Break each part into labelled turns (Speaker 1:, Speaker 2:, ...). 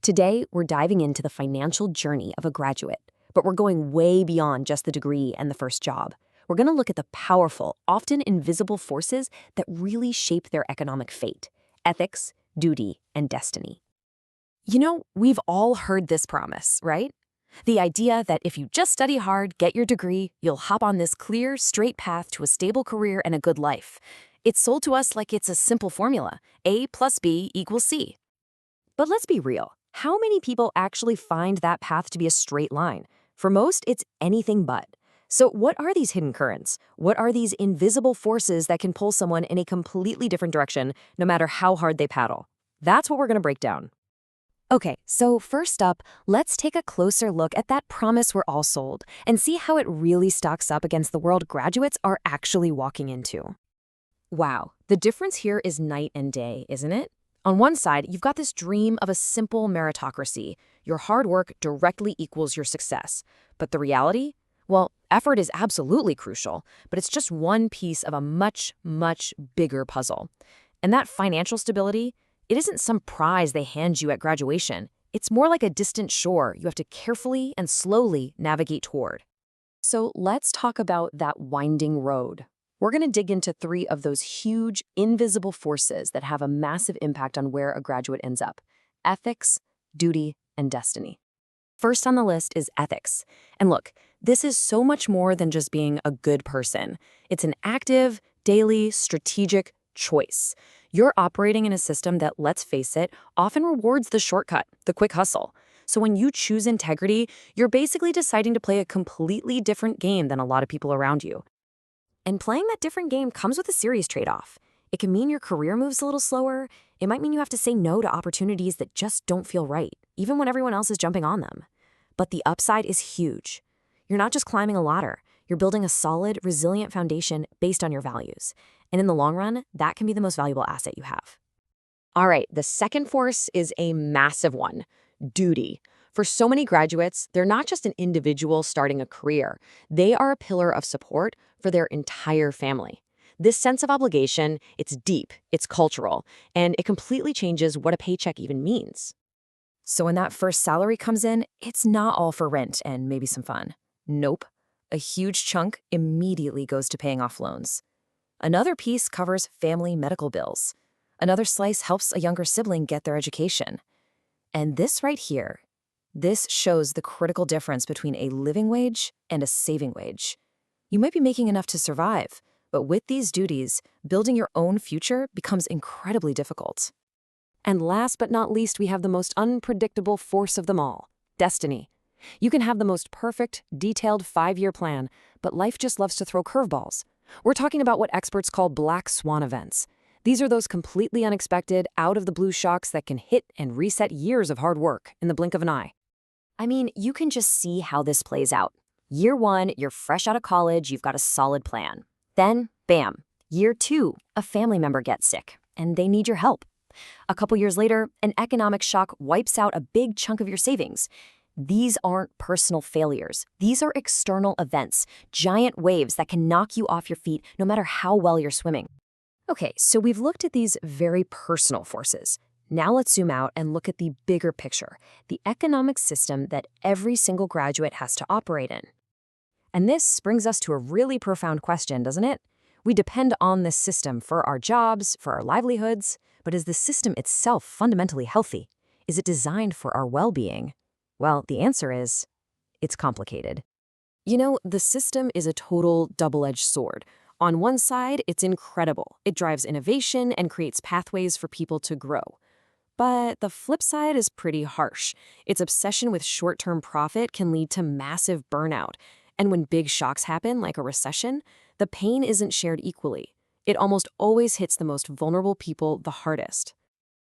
Speaker 1: Today, we're diving into the financial journey of a graduate, but we're going way beyond just the degree and the first job. We're going to look at the powerful, often invisible forces that really shape their economic fate: ethics, duty, and destiny. We've all heard this promise, right? The idea that if you just study hard, get your degree, you'll hop on this clear, straight path to a stable career and a good life. It's sold to us like it's a simple formula: A plus B equals C. But let's be real. How many people actually find that path to be a straight line? For most, it's anything but. So what are these hidden currents? What are these invisible forces that can pull someone in a completely different direction, no matter how hard they paddle? That's what we're going to break down. Okay, so first up, let's take a closer look at that promise we're all sold and see how it really stacks up against the world graduates are actually walking into. Wow, the difference here is night and day, isn't it? On one side, you've got this dream of a simple meritocracy. Your hard work directly equals your success. But the reality? Well, effort is absolutely crucial, but it's just one piece of a much, much bigger puzzle. And that financial stability, it isn't some prize they hand you at graduation. It's more like a distant shore you have to carefully and slowly navigate toward. So let's talk about that winding road. We're going to dig into 3 of those huge, invisible forces that have a massive impact on where a graduate ends up: ethics, duty, and destiny. First on the list is ethics. And look, this is so much more than just being a good person. It's an active, daily, strategic choice. You're operating in a system that, let's face it, often rewards the shortcut, the quick hustle. So when you choose integrity, you're basically deciding to play a completely different game than a lot of people around you. And playing that different game comes with a serious trade-off. It can mean your career moves a little slower. It might mean you have to say no to opportunities that just don't feel right, even when everyone else is jumping on them. But the upside is huge. You're not just climbing a ladder. You're building a solid, resilient foundation based on your values. And in the long run, that can be the most valuable asset you have. All right, the second force is a massive one: duty. For so many graduates, they're not just an individual starting a career. They are a pillar of support for their entire family. This sense of obligation, it's deep, it's cultural, and it completely changes what a paycheck even means. So when that first salary comes in, it's not all for rent and maybe some fun. Nope. A huge chunk immediately goes to paying off loans. Another piece covers family medical bills. Another slice helps a younger sibling get their education. And this right here, this shows the critical difference between a living wage and a saving wage. You might be making enough to survive, but with these duties, building your own future becomes incredibly difficult. And last but not least, we have the most unpredictable force of them all: destiny. You can have the most perfect, detailed 5-year plan, but life just loves to throw curveballs. We're talking about what experts call black swan events. These are those completely unexpected, out-of-the-blue shocks that can hit and reset years of hard work in the blink of an eye. I mean, you can just see how this plays out. Year 1, you're fresh out of college, you've got a solid plan. Then, bam, year 2, a family member gets sick, and they need your help. A couple years later, an economic shock wipes out a big chunk of your savings. These aren't personal failures. These are external events, giant waves that can knock you off your feet no matter how well you're swimming. Okay, so we've looked at these very personal forces. Now let's zoom out and look at the bigger picture, the economic system that every single graduate has to operate in. And this brings us to a really profound question, doesn't it? We depend on this system for our jobs, for our livelihoods, but is the system itself fundamentally healthy? Is it designed for our well-being? Well, the answer is, it's complicated. The system is a total double-edged sword. On one side, it's incredible. It drives innovation and creates pathways for people to grow. But the flip side is pretty harsh. Its obsession with short-term profit can lead to massive burnout. And when big shocks happen, like a recession, the pain isn't shared equally. It almost always hits the most vulnerable people the hardest.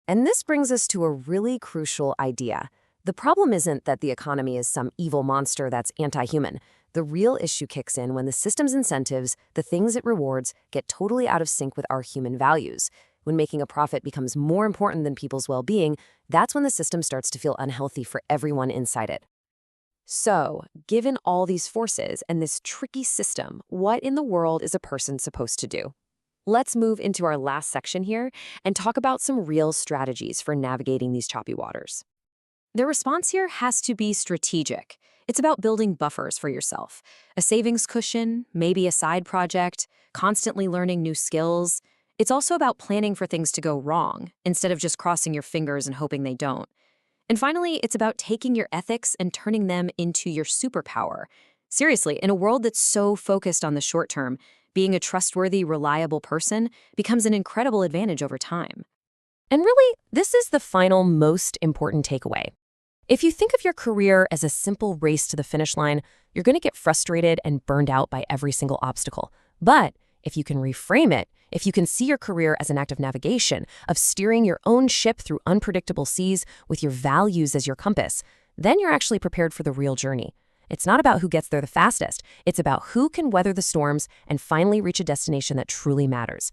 Speaker 1: And this brings us to a really crucial idea. The problem isn't that the economy is some evil monster that's anti-human. The real issue kicks in when the system's incentives, the things it rewards, get totally out of sync with our human values. When making a profit becomes more important than people's well-being, that's when the system starts to feel unhealthy for everyone inside it. So, given all these forces and this tricky system, what in the world is a person supposed to do? Let's move into our last section here and talk about some real strategies for navigating these choppy waters. The response here has to be strategic. It's about building buffers for yourself, a savings cushion, maybe a side project, constantly learning new skills. It's also about planning for things to go wrong, instead of just crossing your fingers and hoping they don't. And finally, it's about taking your ethics and turning them into your superpower. Seriously, in a world that's so focused on the short term, being a trustworthy, reliable person becomes an incredible advantage over time. And really, this is the final, most important takeaway. If you think of your career as a simple race to the finish line, you're going to get frustrated and burned out by every single obstacle. But if you can reframe it, if you can see your career as an act of navigation, of steering your own ship through unpredictable seas with your values as your compass, then you're actually prepared for the real journey. It's not about who gets there the fastest. It's about who can weather the storms and finally reach a destination that truly matters.